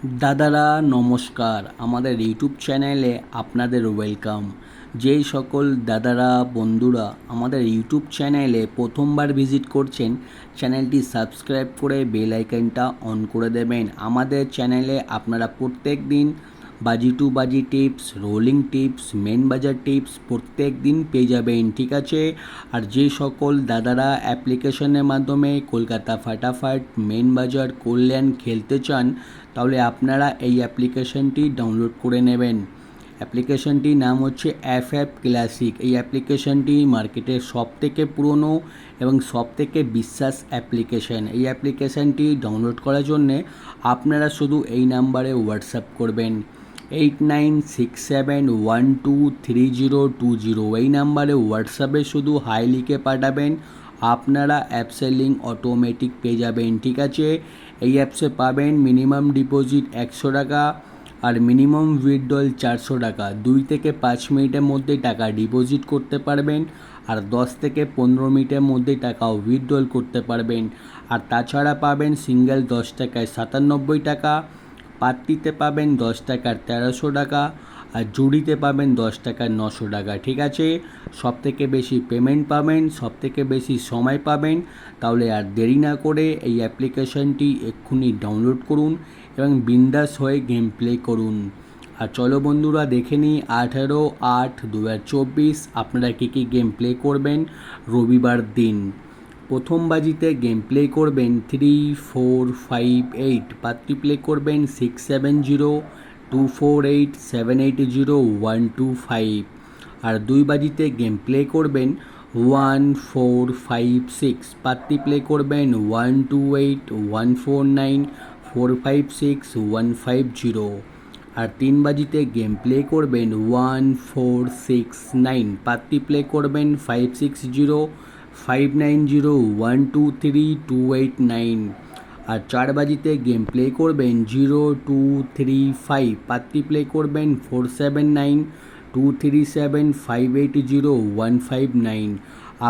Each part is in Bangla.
দাদারা নমস্কার, আমাদের ইউটিউব চ্যানেলে আপনাদের ওয়েলকাম। যেই সকল দাদারা বন্ধুরা আমাদের ইউটিউব চ্যানেলে প্রথমবার ভিজিট করছেন, চ্যানেলটি সাবস্ক্রাইব করে বেল আইকনটা অন করে দেবেন। আমাদের চ্যানেলে আপনারা প্রত্যেক দিন বাজি টু বাজি টিপস, রোলিং টিপস, মেন বাজার টিপস প্রত্যেক দিন পেয়ে যাবেন, ঠিক আছে। আর যে সকল দাদারা অ্যাপ্লিকেশনের মাধ্যমে কলকাতা ফাটাফাট, মেন বাজার, কল্যাণ খেলতে চান, তাহলে আপনারা এই অ্যাপ্লিকেশনটি ডাউনলোড করে নেবেন। অ্যাপ্লিকেশনটির নাম হচ্ছে এফএফ ক্লাসিক। এই অ্যাপ্লিকেশনটি মার্কেটের সবথেকে পুরনো এবং সবথেকে বিশ্বাস অ্যাপ্লিকেশন। এই অ্যাপ্লিকেশনটি ডাউনলোড করার জন্যে আপনারা শুধু এই নাম্বারে হোয়াটসঅ্যাপ করবেন 8967123020। এই নাম্বারে হোয়াটসঅ্যাপে শুধু হাই লিখে পাঠাবেন, আপনারা অ্যাপসের লিঙ্ক অটোমেটিক পেয়ে যাবেন, ঠিক আছে। এই অ্যাপসে পাবেন মিনিমাম ডিপোজিট 100 টাকা আর মিনিমাম উইথড্রল 400 টাকা। 2 থেকে 5 মিনিটের মধ্যে টাকা ডিপোজিট করতে পারবেন আর 10 থেকে 15 মিনিটের মধ্যে টাকা উইথড্রল করতে পারবেন। আর তাছাড়া পাবেন সিঙ্গেল 10 টাকায় 97 টাকা, পাত্তিতে পাবেন 10 টাকার 1300 টাকা আর জুড়িতে পাবেন 10 টাকার 900 টাকা, ঠিক আছে। সব থেকে বেশি পেমেন্ট পাবেন, সব থেকে বেশি সময় পাবেন। তাহলে আর দেরি না করে এই অ্যাপ্লিকেশনটি এক্ষুনি ডাউনলোড করুন এবং বিন্দাস হয়ে গেম প্লে করুন। আর চলো বন্ধুরা দেখে নিই 18/8/2024 আপনারা কী কী গেম প্লে করবেন রবিবার দিন। প্রথম বাজিতে গেম প্লে করবেন 3458, পাত্রী প্লে করবেন 670248780125। আর 2 বাজিতে গেম প্লে করবেন 1456, পাত্রী প্লে করবেন 128149456150। আর 3 বাজিতে গেম প্লে করবেন 1469, পাত্রী প্লে করবেন 560590123289। আর 4 বাজিতে গেম প্লে করবেন 0235, পাত্রী প্লে করবেন 479237580159।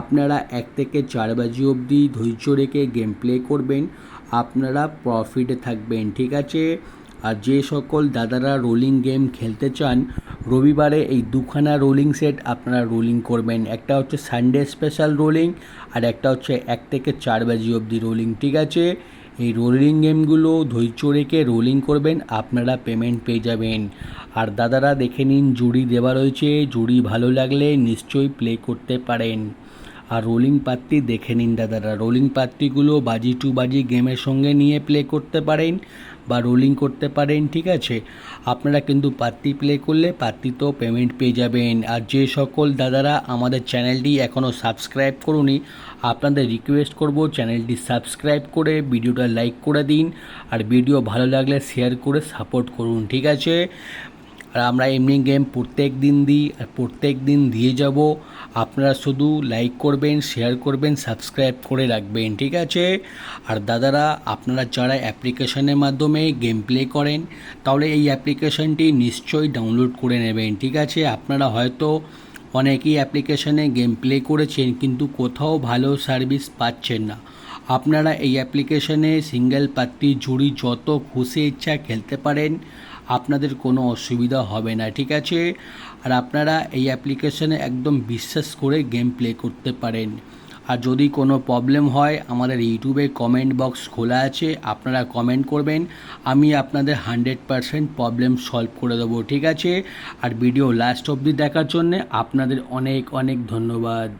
আপনারা 1 থেকে 4 বাজি অবধি ধৈর্য রেখে গেম প্লে করবেন, আপনারা প্রফিটে থাকবেন, ঠিক আছে। আর যে সকল দাদারা রোলিং গেম খেলতে চান, রবিবারে এই দুখানা রোলিং সেট আপনারা রোলিং করবেন। একটা হচ্ছে সানডে স্পেশাল রোলিং আর একটা হচ্ছে 1 থেকে 4 বাজি অবধি রোলিং, ঠিক আছে। এই রোলিং গেমগুলো ধৈর্য রেখে রোলিং করবেন, আপনারা পেমেন্ট পেয়ে যাবেন। আর দাদারা দেখে নিন জুড়ি দেওয়া রয়েছে, জুড়ি ভালো লাগলে নিশ্চয়ই প্লে করতে পারেন। আর রোলিং পাত্তি দেখে নিন দাদারা, রোলিং পাত্তিগুলো বাজি টু বাজি গেমের সঙ্গে নিয়ে প্লে করতে পারেন বা রোলিং করতে পারেন, ঠিক আছে। আপনারা কিন্তু পাত্তি প্লে করলে পাত্তিতেও পেমেন্ট পেয়ে যাবেন। আর যে সকল দাদারা আমাদের চ্যানেলটি এখনও সাবস্ক্রাইব করুনি, আপনাদের রিকোয়েস্ট করব চ্যানেলটি সাবস্ক্রাইব করে ভিডিওটা লাইক করে দিন আর ভিডিও ভালো লাগলে শেয়ার করে সাপোর্ট করুন, ঠিক আছে। আর আমরা এমনি গেম প্রত্যেক দিন দিই আর প্রত্যেক দিন দিয়ে যাব। আপনারা শুধু লাইক করবেন, শেয়ার করবেন, সাবস্ক্রাইব করে রাখবেন, ঠিক আছে। আর দাদারা আপনারা যারা অ্যাপ্লিকেশনের মাধ্যমে গেম প্লে করেন, তাহলে এই অ্যাপ্লিকেশনটি নিশ্চয়ই ডাউনলোড করে নেবেন, ঠিক আছে। আপনারা হয়তো অনেকেই অ্যাপ্লিকেশনে গেম প্লে করেছেন কিন্তু কোথাও ভালো সার্ভিস পাচ্ছেন না। আপনারা এই অ্যাপ্লিকেশনে সিঙ্গেল পাত্তি জুড়ি যত খুশি ইচ্ছা খেলতে পারেন, আপনাদের কোনো অসুবিধা হবে না, ঠিক আছে। আর আপনারা এই অ্যাপ্লিকেশনে একদম বিশ্বাস করে গেম প্লে করতে পারেন। আর যদি কোনো প্রবলেম হয়, আমাদের ইউটিউবে কমেন্ট বক্স খোলা আছে, আপনারা কমেন্ট করবেন, আমি আপনাদের 100% প্রবলেম সলভ করে দেবো, ঠিক আছে। আর ভিডিও লাস্ট অবধি দেখার জন্যে আপনাদের অনেক অনেক ধন্যবাদ।